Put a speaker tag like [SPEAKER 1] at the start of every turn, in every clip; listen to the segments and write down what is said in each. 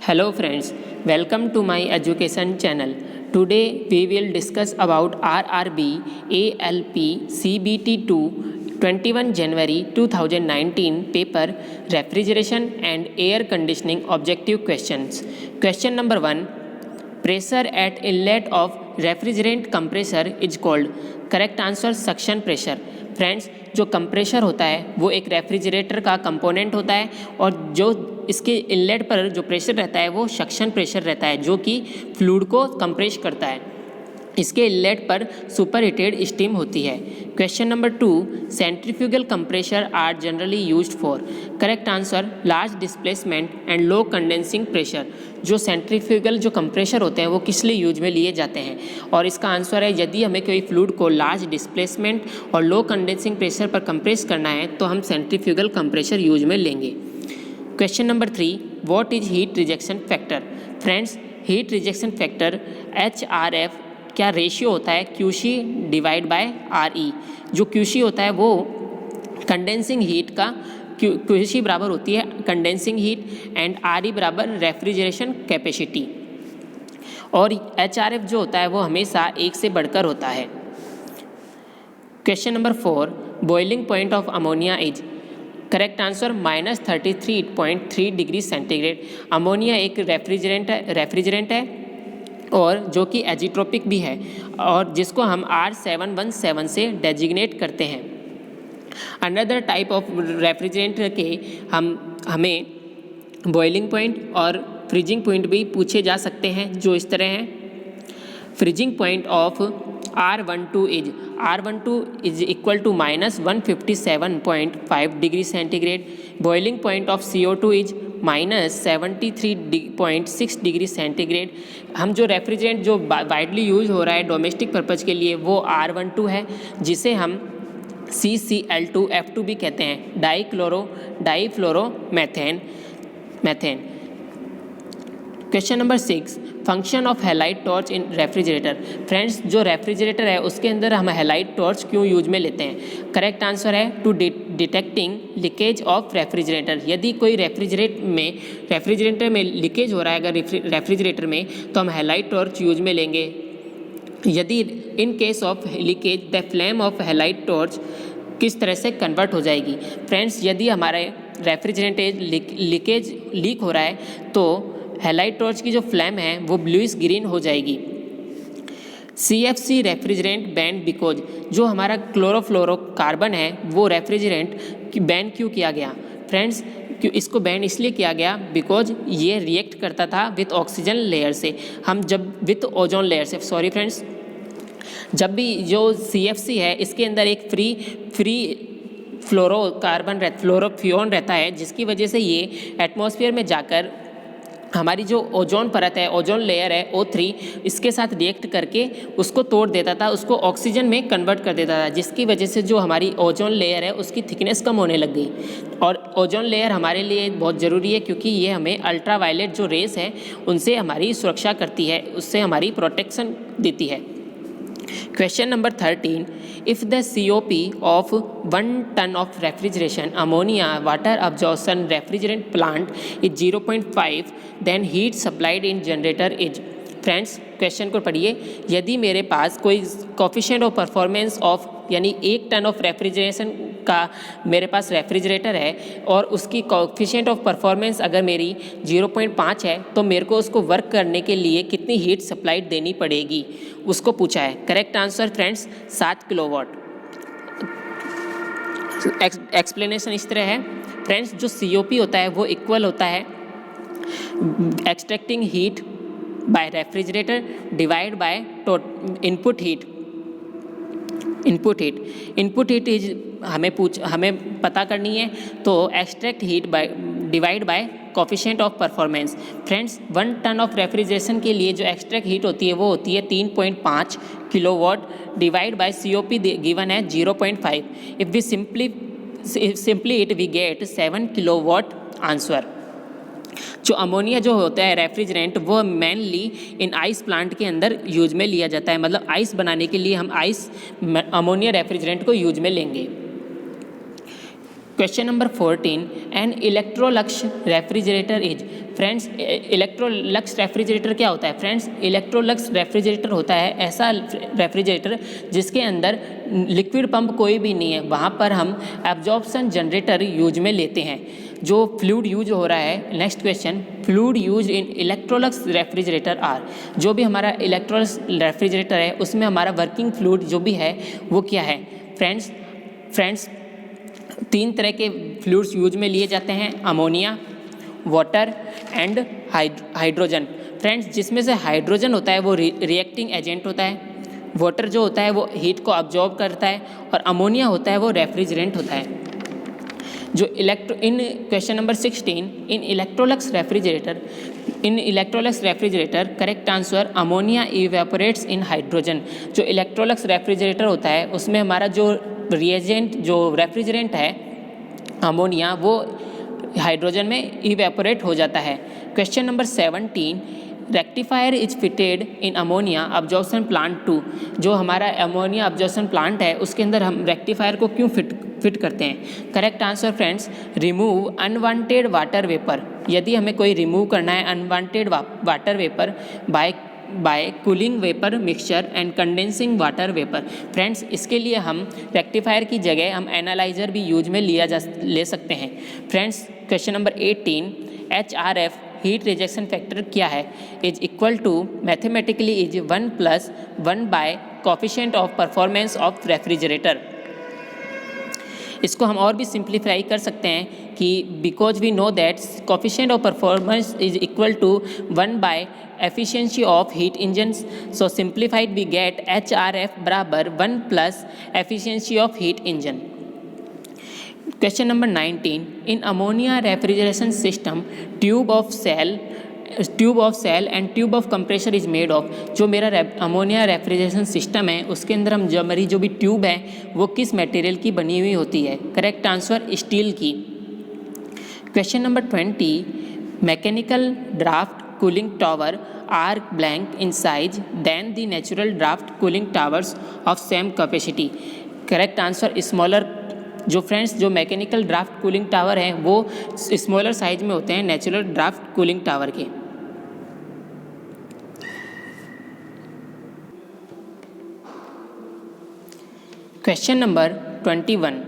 [SPEAKER 1] Hello friends, welcome to my education channel. Today we will discuss about RRB ALP CBT 2 21 January 2019 paper Refrigeration and Air Conditioning Objective Questions. Question number 1. Pressure at inlet of refrigerant compressor is called. Correct answer suction pressure. Friends, जो compressor होता है वो एक refrigerator का component होता है और जो इसके इनलेट पर जो प्रेशर रहता है वो सक्शन प्रेशर रहता है जो कि फ्लूइड को कंप्रेस करता है. इसके इनलेट पर सुपर हीटेड स्टीम होती है. Question number 2. Centrifugal compressor are generally used for. Correct answer large displacement and low condensing pressure. जो सेंट्रीफ्यूगल जो कंप्रेशर होते हैं वो किस लिए यूज में लिए जाते हैं, और इसका आंसर है यदि हमें कोई फ्लूइड को लार्ज डिस्प्लेसमेंट और लो कंडेंसिंग प्रेशर पर कंप्रेस करना है तो हम सेंट्रीफ्यूगल कंप्रेशर यूज में लेंगे. Question number 3. What is heat rejection factor. Friends, heat rejection factor HRF क्या रेशियो होता है QC डिवाइड बाय RE. जो QC होता है वो कंडेंसिंग हीट का QC बराबर होती है कंडेंसिंग हीट एंड RE बराबर रेफ्रिजरेशन कैपेसिटी, और HRF जो होता है वो हमेशा एक से बढ़कर होता है. Question number 4. Boiling point of ammonia is. Correct answer -33.3 degree centigrade. Ammonia एक रेफ्रिजरेंट है और जो कि एजिट्रोपिक भी है और जिसको हम R717 से डेजिग्नेट करते हैं. अनदर टाइप ऑफ रेफ्रिजरेंट के हमें बॉइलिंग पॉइंट और फ्रीजिंग पॉइंट भी पूछे जा सकते हैं जो इस तरह हैं. Freezing point of R12 is equal to -157.5 degree centigrade. Boiling point of CO2 is -73.6 degree centigrade. हम जो रेफ्रिजरेंट जो वाइडली यूज हो रहा है डोमेस्टिक पर्पज़ के लिए वो R12 है, जिसे हम CCl2F2 भी कहते हैं, difluoromethane. Question number 6. Function of halide torch in refrigerator. Friends, जो रेफ्रिजरेटर है उसके अंदर हम हेलाइट टॉर्च क्यों यूज में लेते हैं. करेक्ट आंसर है to detecting leakage of refrigerator. यदि कोई रेफ्रिजरेटर में लीकेज हो रहा है अगर रेफ्रिजरेटर में तो हम हेलाइट टॉर्च यूज में लेंगे. यदि in case of leakage the flame of halide torch किस तरह से कन्वर्ट हो जाएगी. फ्रेंड्स, यदि हमारे रेफ्रिजरेटर लीक हो रहा है तो हेलाइट टॉर्च की जो फ्लेम है वो ब्लूइश ग्रीन हो जाएगी. CFC refrigerant ban because. जो हमारा क्लोरोफ्लोरोकार्बन है वो रेफ्रिजरेंट बैन क्यों किया गया. फ्रेंड्स, इसको बैन इसलिए किया गया बिकॉज ये रिएक्ट करता था विथ ऑक्सीजन लेयर से. हम जब विथ ओजोन लेयर से सॉरी फ्रेंड्स, जब भी जो CFC है इसके अंदर एक फ्री फ्लोरोफ्लोरोफ्यून रहता है जिसकी वजह से ये एटमॉस्फेयर में जाकर हमारी जो ओजोन परत है, ओजोन लेयर है O3, इसके साथ रिएक्ट करके उसको तोड़ देता था, उसको ऑक्सीजन में कन्वर्ट कर देता था, जिसकी वजह से जो हमारी ओजोन लेयर है उसकी थिकनेस कम होने लग गई. और ओजोन लेयर हमारे लिए बहुत ज़रूरी है क्योंकि ये हमें अल्ट्रावायलेट जो रेस है उनसे हमारी सुरक्षा करती है, उससे हमारी प्रोटेक्शन देती है. Question number 13. If the COP of 1 ton of refrigeration ammonia water absorption refrigerant plant is 0.5 then heat supplied in generator is. Friends, question को पढ़िए. यदि मेरे पास कोई कोफिशिएंट ऑफ परफॉर्मेंस ऑफ यानी 1 टन ऑफ रेफ्रिजरेशन का मेरे पास रेफ्रिजरेटर है और उसकी कोफिशिएंट ऑफ परफॉर्मेंस अगर मेरी 0.5 है तो मेरे को उसको वर्क करने के लिए कितनी हीट सप्लाइड देनी पड़ेगी उसको पूछा है. Correct answer friends 7 kilowatt. Explanation इस तरह है. फ्रेंड्स, जो COP होता है वो इक्वल होता है extracting heat by refrigerator divide by input heat. Input heat is हमें पता करनी है तो extract heat by divide by coefficient of performance. Friends, 1 ton of refrigeration के लिए जो एक्सट्रैक्ट हीट होती है वो होती है 3.5 kilowatt divide by COP given है 0.5. If we simply it we get 7 kilowatt answer. जो अमोनिया जो होता है रेफ्रिजरेंट वो मेनली इन आइस प्लांट के अंदर यूज में लिया जाता है, मतलब आइस बनाने के लिए हम अमोनिया रेफ्रिजरेंट को यूज में लेंगे. Question number 14, an Electrolux refrigerator is. Friends, Electrolux refrigerator क्या होता है? फ्रेंड्स, इलेक्ट्रोलक्स रेफ्रिजरेटर होता है ऐसा रेफ्रिजरेटर जिसके अंदर लिक्विड पंप कोई भी नहीं है, वहाँ पर हम एब्जॉर्प्शन जनरेटर यूज में लेते हैं। जो फ्लूइड यूज हो रहा है, next question, fluid use in Electrolux refrigerator are. जो भी हमारा इलेक्ट्रोलक्स रेफ्रिजरेटर है उसमें हमारा वर्किंग फ्लूइड जो भी है वो क्या है? फ्रेंड्स 3 तरह के फ्लूइड्स यूज में लिए जाते हैं, ammonia, water and hydrogen. Friends, जिसमें से हाइड्रोजन होता है वो रिएक्टिंग एजेंट होता है, वाटर जो होता है वो हीट को अब्जॉर्ब करता है, और अमोनिया होता है वो रेफ्रिजरेंट होता है। In question number 16, in Electrolux refrigerator correct answer, ammonia evaporates in hydrogen. जो इलेक्ट्रोलक्स रेफ्रिजरेटर होता है उसमें हमारा जो रिएजेंट जो रेफ्रिजरेंट है अमोनिया, वो हाइड्रोजन में इवेपोरेट हो जाता है। Question number 17, rectifier is fitted in ammonia absorption plant 2। जो हमारा अमोनिया अब्जॉर्प्शन प्लांट है उसके अंदर हम रेक्टिफायर को क्यों फिट करते हैं? Correct answer friends, remove unwanted water vapour. यदि हमें कोई रिमूव करना है unwanted water vapour by cooling vapour mixture and condensing water vapour. Friends, इसके लिए हम रेक्टिफायर की जगह हम एनालाइजर भी यूज में ले सकते हैं। Friends, question number 18, HRF heat rejection factor क्या है? Is equal to mathematically is 1 + 1 by coefficient of performance of refrigerator. इसको हम और भी सिंप्लीफाई कर सकते हैं कि because we know that coefficient of performance is equal to 1 by efficiency of heat engine. So simplified we get HRF बराबर 1 + efficiency of heat engine. Question number 19, in ammonia refrigeration system tube of cell and tube of compressor is made of. जो मेरा ammonia refrigeration system है उसके अंदर हम हमारी जो भी ट्यूब है वो किस मटेरियल की बनी हुई होती है? करेक्ट आंसर, स्टील की। Question number 20, mechanical draft cooling tower are blank in size than the natural draft cooling towers of same capacity. Correct answer, smaller. जो फ्रेंड्स, जो मैकेनिकल ड्राफ्ट कूलिंग टावर हैं वो स्मॉलर साइज में होते हैं natural draft cooling tower के। Question number 21,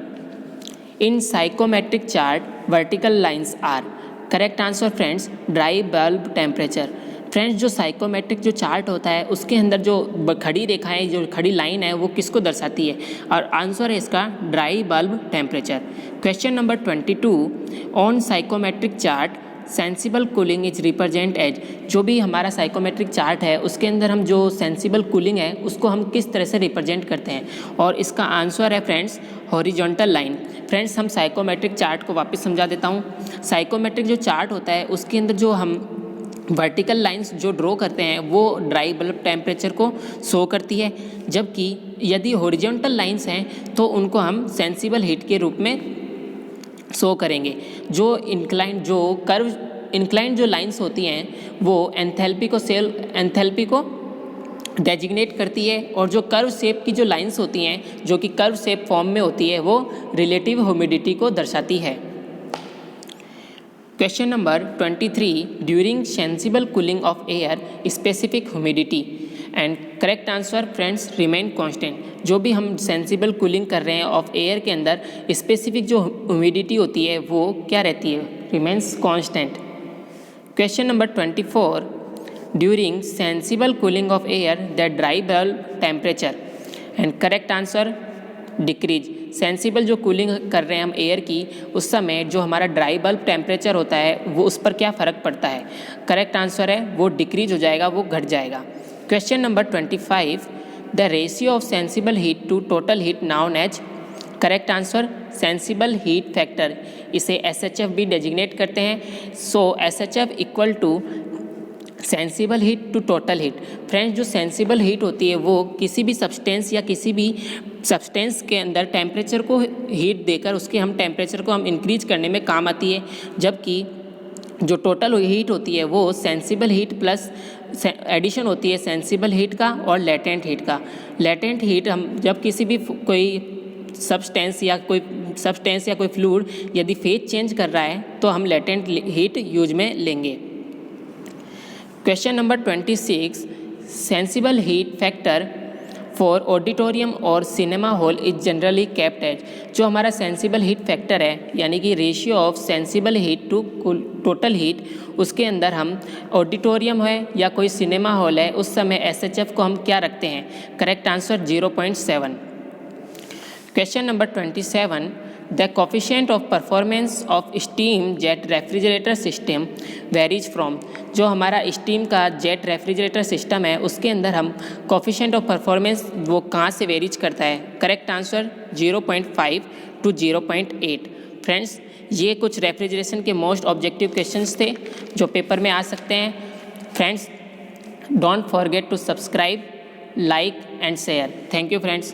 [SPEAKER 1] in psychometric chart vertical lines are. Correct answer friends, dry bulb temperature. Friends, जो psychometric जो चार्ट होता है उसके अंदर जो खड़ी रेखाएं जो खड़ी लाइन है वो किसको दर्शाती है? और आंसर है इसका dry bulb temperature. Question number 22, on psychometric chart sensible cooling is represent as. जो भी हमारा साइकोमेट्रिक चार्ट है उसके अंदर हम जो सेंसिबल कूलिंग है उसको हम किस तरह से रिप्रेजेंट करते हैं? और इसका आंसर है फ्रेंड्स हॉरिजॉन्टल लाइन। फ्रेंड्स, हम साइकोमेट्रिक चार्ट को वापस समझा देता हूँ। साइकोमेट्रिक जो चार्ट होता है उसके अंदर जो हम वर्टिकल लाइंस जो ड्रॉ करते हैं वो ड्राई बल्ब टेम्परेचर को शो करती है, जबकि यदि हॉरिजॉन्टल लाइंस हैं तो उनको हम सेंसिबल हीट के रूप में शो करेंगे। जो इंक्लाइंड जो लाइंस होती हैं वो एंथैल्पी को डेजिग्नेट करती है, और जो कर्व शेप की जो लाइंस होती हैं जो कि कर्व शेप फॉर्म में होती है वो रिलेटिव ह्यूमिडिटी को दर्शाती है। Question number 23, during sensible cooling of air specific humidity and correct answer friends remain constant. जो भी हम सेंसिबल कूलिंग कर रहे हैं ऑफ एयर के अंदर स्पेसिफिक जो ह्यूमिडिटी होती है वो क्या रहती है? Remains constant. Question number 24, during sensible cooling of air the dry bulb temperature and correct answer decrease. Sensible जो कूलिंग कर रहे हैं हम एयर की उस समय जो हमारा ड्राई बल्ब टेम्परेचर होता है वो उस पर क्या फ़र्क पड़ता है? करेक्ट आंसर है वो डिक्रीज हो जाएगा, वो घट जाएगा। Question number 25, the ratio of sensible heat to total heat known as. Correct answer sensible heat factor, इसे SHF भी डेजिग्नेट करते हैं। So SHF equal to sensible heat to total heat. Friends, जो सेंसिबल हीट होती है वो किसी भी सब्सटेंस या किसी भी सब्सटेंस के अंदर टेम्परेचर को हीट देकर उसके हम टेम्परेचर को हम इंक्रीज करने में काम आती है, जबकि जो टोटल हीट होती है वो सेंसिबल हीट प्लस एडिशन होती है सेंसिबल हीट का और लेटेंट हीट का। लेटेंट हीट हम जब किसी भी कोई सब्सटेंस या कोई फ्लूइड यदि फेज चेंज कर रहा है तो हम लेटेंट हीट यूज में लेंगे। Question number 26, sensible heat factor for auditorium और cinema hall is generally kept as. जो हमारा सेंसिबल हीट फैक्टर है यानी कि ratio of sensible heat to total heat, उसके अंदर हम ऑडिटोरियम है या कोई सिनेमा हॉल है उस समय SHF को हम क्या रखते हैं? Correct answer 0.7। Question number 27, the coefficient of performance of steam jet refrigerator system varies from. जो हमारा स्टीम का जेट रेफ्रिजरेटर सिस्टम है उसके अंदर हम कोफिशिएंट ऑफ परफॉर्मेंस वो कहाँ से वेरीज करता है? Correct answer 0.5 to 0.8। फ्रेंड्स, ये कुछ रेफ्रिजरेशन के मोस्ट ऑब्जेक्टिव क्वेश्चंस थे जो पेपर में आ सकते हैं। Friends, don't forget to subscribe, like and share. Thank you friends.